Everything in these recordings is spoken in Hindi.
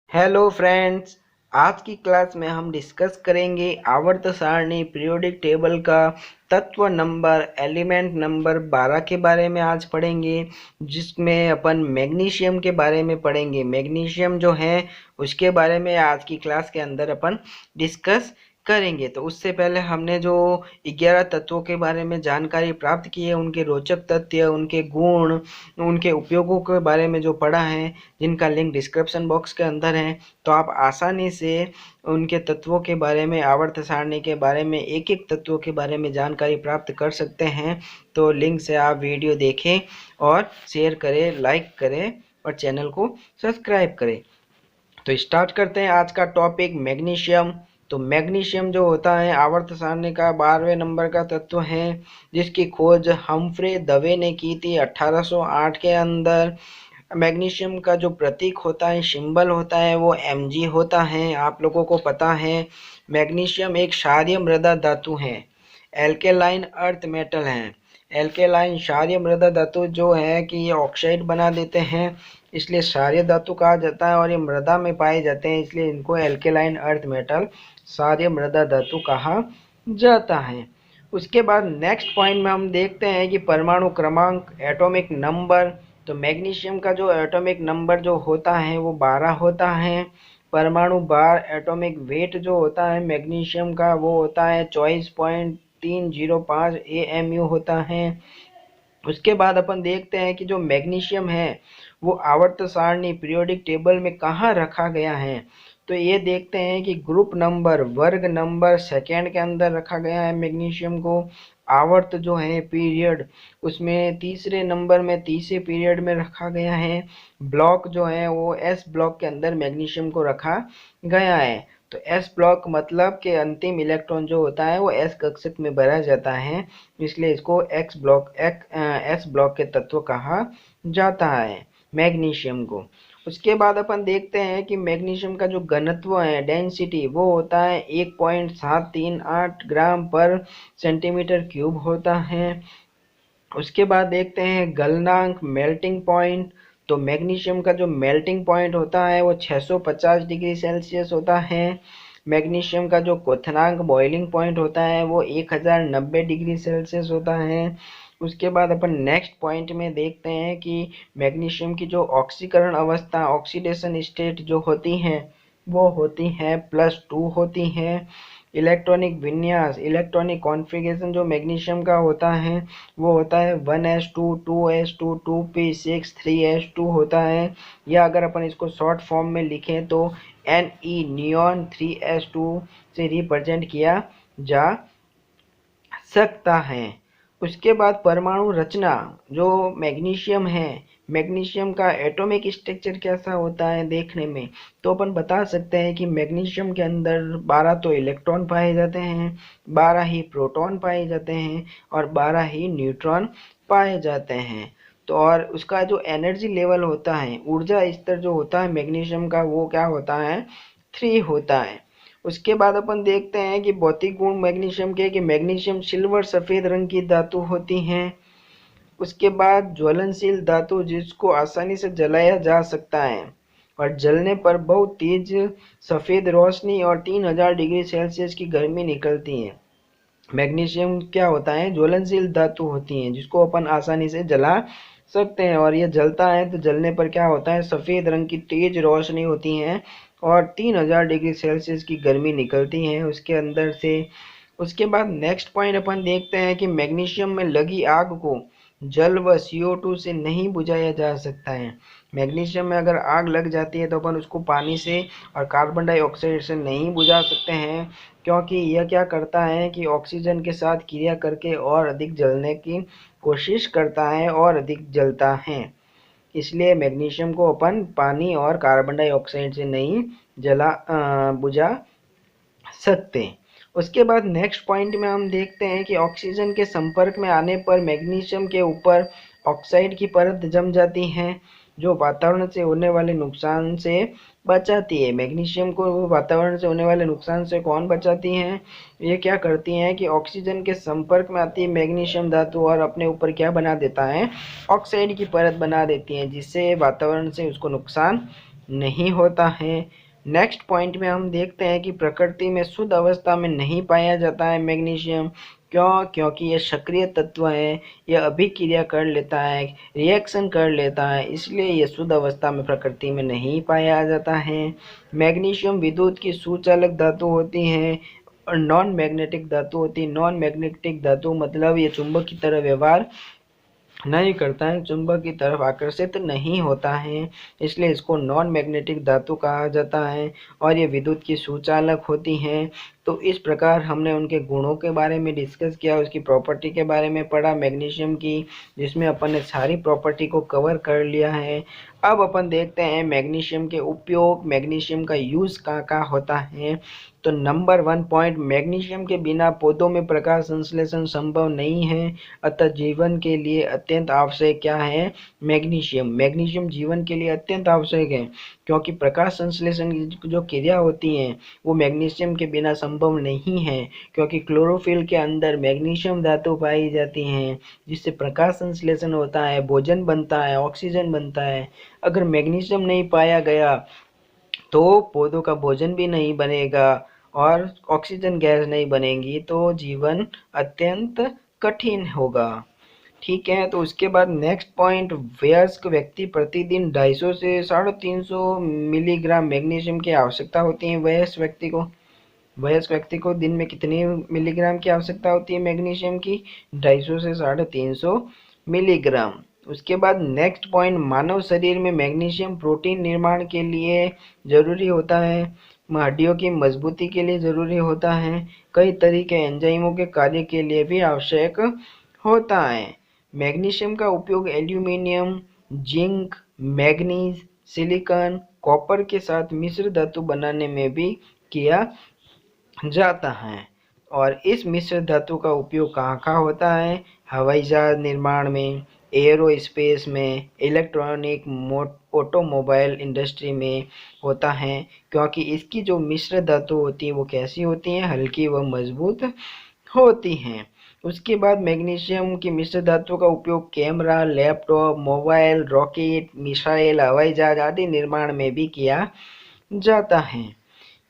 हेलो फ्रेंड्स, आज की क्लास में हम डिस्कस करेंगे आवर्त सारणी पीरियोडिक टेबल का तत्व नंबर एलिमेंट नंबर 12 के बारे में आज पढ़ेंगे, जिसमें अपन मैग्नीशियम के बारे में पढ़ेंगे। मैग्नीशियम जो है उसके बारे में आज की क्लास के अंदर अपन डिस्कस करेंगे। तो उससे पहले हमने जो 11 तत्वों के बारे में जानकारी प्राप्त की है, उनके रोचक तथ्य, उनके गुण, उनके उपयोगों के बारे में जो पढ़ा है, जिनका लिंक डिस्क्रिप्शन बॉक्स के अंदर है, तो आप आसानी से उनके तत्वों के बारे में, आवर्त सारणी के बारे में, एक एक तत्वों के बारे में जानकारी प्राप्त कर सकते हैं। तो लिंक से आप वीडियो देखें और शेयर करें, लाइक करें और चैनल को सब्सक्राइब करें। तो स्टार्ट करते हैं आज का टॉपिक मैग्नीशियम। तो मैग्नीशियम जो होता है आवर्त सारणी का 12वें नंबर का तत्व है, जिसकी खोज हम्फ्रे दवे ने की थी 1808 के अंदर। मैग्नीशियम का जो प्रतीक होता है, सिंबल होता है, वो Mg होता है। आप लोगों को पता है मैग्नीशियम एक क्षारीय मृदा धातु है, एल्केलाइन अर्थ मेटल है। एल्केलाइन क्षारीय मृदा धातु जो है कि ये ऑक्साइड बना देते हैं, इसलिए क्षारीय धातु कहा जाता है, और ये मृदा में पाए जाते हैं, इसलिए इनको एल्केलाइन अर्थ मेटल क्षारीय मृदा धातु कहा जाता है। उसके बाद नेक्स्ट पॉइंट में हम देखते हैं कि परमाणु क्रमांक, एटॉमिक नंबर। तो मैग्नीशियम का जो एटॉमिक नंबर जो होता है वो 12 होता है। परमाणु भार, एटॉमिक वेट जो होता है मैग्नीशियम का, वो होता है 24.305 AMU होता है। उसके बाद अपन देखते हैं कि जो मैग्नीशियम है वो आवर्त सारणी पीरियोडिक टेबल में कहाँ रखा गया है। तो ये देखते हैं कि ग्रुप नंबर, वर्ग नंबर सेकेंड के अंदर रखा गया है मैग्नीशियम को। आवर्त जो है पीरियड, उसमें तीसरे नंबर में, तीसरे पीरियड में रखा गया है। ब्लॉक जो है वो एस ब्लॉक के अंदर मैग्नीशियम को रखा गया है। तो एस ब्लॉक मतलब के अंतिम इलेक्ट्रॉन जो होता है वो एस कक्षक में भरा जाता है, इसलिए इसको एस ब्लॉक के तत्व कहा जाता है मैग्नीशियम को। उसके बाद अपन देखते हैं कि मैग्नीशियम का जो घनत्व है, डेंसिटी, वो होता है 1.738 ग्राम पर सेंटीमीटर क्यूब होता है। उसके बाद देखते हैं गलनांक, मेल्टिंग पॉइंट। तो मैग्नीशियम का जो मेल्टिंग पॉइंट होता है वो 650 डिग्री सेल्सियस होता है। मैग्नीशियम का जो क्वथनांक, बॉइलिंग पॉइंट होता है वो 1090 डिग्री सेल्सियस होता है। उसके बाद अपन नेक्स्ट पॉइंट में देखते हैं कि मैग्नीशियम की जो ऑक्सीकरण अवस्था, ऑक्सीडेशन स्टेट जो होती हैं, वो होती हैं +2 होती हैं। इलेक्ट्रॉनिक विन्यास, इलेक्ट्रॉनिक कॉन्फ़िगरेशन जो मैग्नीशियम का होता है वो होता है 1s2 2s2 2p6 3s2 होता है, या अगर अपन इसको शॉर्ट फॉर्म में लिखें तो Ne, नियॉन 3s2 से रिप्रेजेंट किया जा सकता है। उसके बाद परमाणु रचना, जो मैग्नीशियम है, मैग्नीशियम का एटॉमिक स्ट्रक्चर कैसा होता है देखने में, तो अपन बता सकते हैं कि मैग्नीशियम के अंदर 12 तो इलेक्ट्रॉन पाए जाते हैं, 12 ही प्रोटॉन पाए जाते हैं और 12 ही न्यूट्रॉन पाए जाते हैं। तो और उसका जो एनर्जी लेवल होता है, ऊर्जा स्तर जो होता है मैग्नीशियम का, वो क्या होता है, 3 होता है। उसके बाद अपन देखते हैं कि भौतिक गुण मैग्नीशियम के, कि मैग्नीशियम सिल्वर सफ़ेद रंग की धातु होती हैं। उसके बाद ज्वलनशील धातु, जिसको आसानी से जलाया जा सकता है और जलने पर बहुत तेज सफ़ेद रोशनी और 3000 डिग्री सेल्सियस की गर्मी निकलती है। मैग्नीशियम क्या होता है, ज्वलनशील धातु होती हैं, जिसको अपन आसानी से जला सकते हैं, और ये जलता है तो जलने पर क्या होता है, सफ़ेद रंग की तेज रोशनी होती है और 3000 डिग्री सेल्सियस की गर्मी निकलती है उसके अंदर से। उसके बाद नेक्स्ट पॉइंट अपन देखते हैं कि मैग्नीशियम में लगी आग को जल व CO2 से नहीं बुझाया जा सकता है। मैग्नीशियम में अगर आग लग जाती है तो अपन उसको पानी से और कार्बन डाइऑक्साइड से नहीं बुझा सकते हैं, क्योंकि यह क्या करता है कि ऑक्सीजन के साथ क्रिया करके और अधिक जलने की कोशिश करता है और अधिक जलता है। इसलिए मैग्नीशियम को अपन पानी और कार्बन डाइऑक्साइड से नहीं बुझा सकते। उसके बाद नेक्स्ट पॉइंट में हम देखते हैं कि ऑक्सीजन के संपर्क में आने पर मैग्नीशियम के ऊपर ऑक्साइड की परत जम जाती है, जो वातावरण से होने वाले नुकसान से बचाती है। मैग्नीशियम को वातावरण से होने वाले नुकसान से कौन बचाती हैं, ये क्या करती हैं कि ऑक्सीजन के संपर्क में आती है मैग्नीशियम धातु और अपने ऊपर क्या बना देता है, ऑक्साइड की परत बना देती है, जिससे वातावरण से उसको नुकसान नहीं होता है। नेक्स्ट पॉइंट में हम देखते हैं कि प्रकृति में शुद्ध अवस्था में नहीं पाया जाता है मैग्नीशियम। क्यों? क्योंकि यह सक्रिय तत्व है, यह अभिक्रिया कर लेता है, रिएक्शन कर लेता है, इसलिए यह शुद्ध अवस्था में प्रकृति में नहीं पाया जाता है। मैग्नीशियम विद्युत की सुचालक धातु होती है और नॉन मैग्नेटिक धातु होती है। नॉन मैग्नेटिक धातु मतलब ये चुंबक की तरह व्यवहार नहीं करता है, चुंबक की तरफ आकर्षित नहीं होता है, इसलिए इसको नॉन मैग्नेटिक धातु कहा जाता है और ये विद्युत की सुचालक होती हैं। तो इस प्रकार हमने उनके गुणों के बारे में डिस्कस किया, उसकी प्रॉपर्टी के बारे में पढ़ा मैग्नीशियम की, जिसमें अपन ने सारी प्रॉपर्टी को कवर कर लिया है। अब अपन देखते हैं मैग्नीशियम के उपयोग, मैग्नीशियम का यूज़ कहाँ कहाँ होता है। तो नंबर 1 पॉइंट, मैग्नीशियम के बिना पौधों में प्रकाश संश्लेषण संभव नहीं है, अतः जीवन के लिए अत्यंत आवश्यक क्या है? मैग्नीशियम। मैग्नीशियम जीवन के लिए अत्यंत आवश्यक है, क्योंकि प्रकाश संश्लेषण की जो क्रिया होती है वो मैग्नीशियम के बिना संभव नहीं है, क्योंकि क्लोरोफिल के अंदर मैग्नीशियम धातु पाई जाती हैं, जिससे प्रकाश संश्लेषण होता है, भोजन बनता है, ऑक्सीजन बनता है। अगर मैग्नीशियम नहीं पाया गया तो पौधों का भोजन भी नहीं बनेगा और ऑक्सीजन गैस नहीं बनेगी, तो जीवन अत्यंत कठिन होगा। ठीक है, तो उसके बाद नेक्स्ट पॉइंट, वयस्क व्यक्ति प्रतिदिन 250 से 350 मिलीग्राम मैग्नीशियम की आवश्यकता होती है। वयस्क व्यक्ति को दिन में कितनी मिलीग्राम की आवश्यकता होती है मैग्नीशियम की? 250 से 350 मिलीग्राम। उसके बाद नेक्स्ट पॉइंट, मानव शरीर में मैग्नीशियम प्रोटीन निर्माण के लिए जरूरी होता है, हड्डियों की मजबूती के लिए जरूरी होता है, कई तरह के एंजाइमों के कार्य के लिए भी आवश्यक होता है। मैग्नीशियम का उपयोग aluminium, zinc, manganese, silicon, copper के साथ मिश्र धातु बनाने में भी किया जाता है। और इस मिश्र धातु का उपयोग कहाँ कहाँ होता है? हवाई जहाज निर्माण में, एयरोस्पेस में, इलेक्ट्रॉनिक, ऑटोमोबाइल इंडस्ट्री में होता है, क्योंकि इसकी जो मिश्र धातु होती है वो कैसी होती हैं? हल्की व मजबूत होती हैं। उसके बाद मैग्नीशियम की मिश्र धातु का उपयोग camera, laptop, mobile, rocket, missile, हवाई जहाज आदि निर्माण में भी किया जाता है।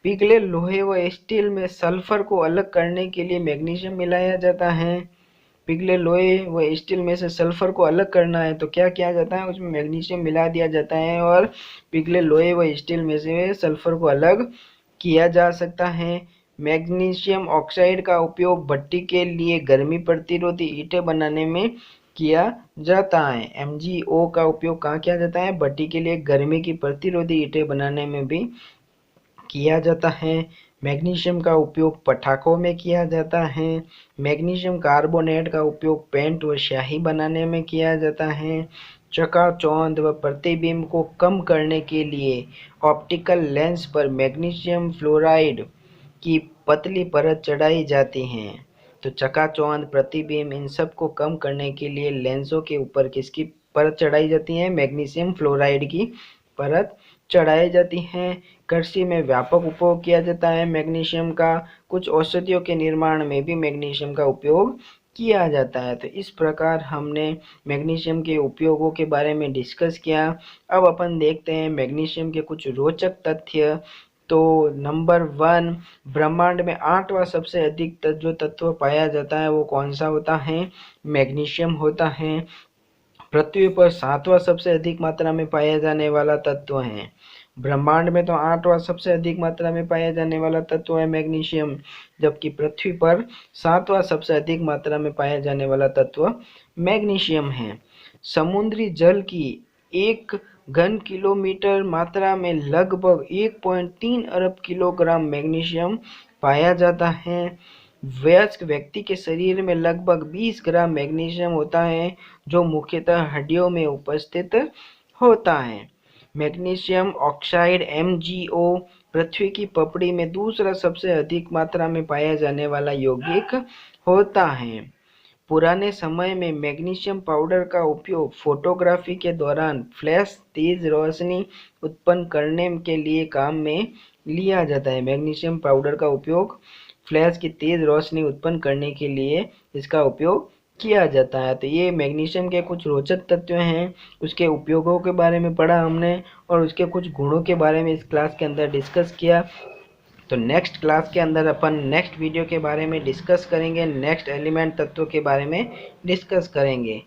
पिघले लोहे व स्टील में सल्फर को अलग करने के लिए मैग्नीशियम मिलाया जाता है। पिघले लोहे व स्टील में से सल्फर को अलग करना है तो क्या किया जाता है? उसमें मैग्नीशियम मिला दिया जाता है और पिघले लोहे व स्टील में से सल्फर को अलग किया जा सकता है। मैग्नीशियम ऑक्साइड का उपयोग भट्टी के लिए गर्मी प्रतिरोधी ईंटें बनाने में किया जाता है। MgO का उपयोग कहाँ किया जाता है? भट्टी के लिए गर्मी की प्रतिरोधी ईंटें बनाने में भी किया जाता है। मैग्नीशियम का उपयोग पटाखों में किया जाता है। मैग्नीशियम कार्बोनेट का उपयोग पेंट व स्याही बनाने में किया जाता है। चकाचौंध व प्रतिबिंब को कम करने के लिए ऑप्टिकल लेंस पर मैग्नीशियम फ्लोराइड की पतली परत चढ़ाई जाती है। तो चकाचौंध, प्रतिबिंब, इन सब को कम करने के लिए लेंसों के ऊपर किसकी परत चढ़ाई जाती है? मैग्नीशियम फ्लोराइड की परत चढ़ाई जाती है। कृषि में व्यापक उपयोग किया जाता है मैग्नीशियम का। कुछ औषधियों के निर्माण में भी मैग्नीशियम का उपयोग किया जाता है। तो इस प्रकार हमने मैग्नीशियम के उपयोगों के बारे में डिस्कस किया। अब अपन देखते हैं मैग्नीशियम के कुछ रोचक तथ्य। तो नंबर 1, ब्रह्मांड में 8वां सबसे अधिक जो तत्व पाया जाता है वो कौन सा होता है? मैग्नीशियम होता है। पृथ्वी पर 7वां सबसे अधिक मात्रा में पाया जाने वाला तत्व है। ब्रह्मांड में तो 8वां सबसे अधिक मात्रा में पाया जाने वाला तत्व है मैग्नीशियम, जबकि पृथ्वी पर 7वां सबसे अधिक मात्रा में पाया जाने वाला तत्व मैग्नीशियम है। समुद्री जल की 1 घन किलोमीटर मात्रा में लगभग 1.3 अरब किलोग्राम मैग्नीशियम पाया जाता है। वयस्क व्यक्ति के शरीर में लगभग 20 ग्राम मैग्नीशियम होता है, जो मुख्यतः हड्डियों में उपस्थित होता है। मैग्नीशियम ऑक्साइड MgO पृथ्वी की पपड़ी में दूसरा सबसे अधिक मात्रा में पाया जाने वाला यौगिक होता है। पुराने समय में मैग्नीशियम पाउडर का उपयोग फोटोग्राफी के दौरान फ्लैश तेज रोशनी उत्पन्न करने के लिए काम में लिया जाता है। मैग्नीशियम पाउडर का उपयोग फ्लैश की तेज रोशनी उत्पन्न करने के लिए इसका उपयोग किया जाता है। तो ये मैग्नीशियम के कुछ रोचक तत्व हैं, उसके उपयोगों के बारे में पढ़ा हमने और उसके कुछ गुणों के बारे में इस क्लास के अंदर डिस्कस किया। तो नेक्स्ट क्लास के अंदर अपन नेक्स्ट वीडियो के बारे में डिस्कस करेंगे, नेक्स्ट एलिमेंट तत्वों के बारे में डिस्कस करेंगे।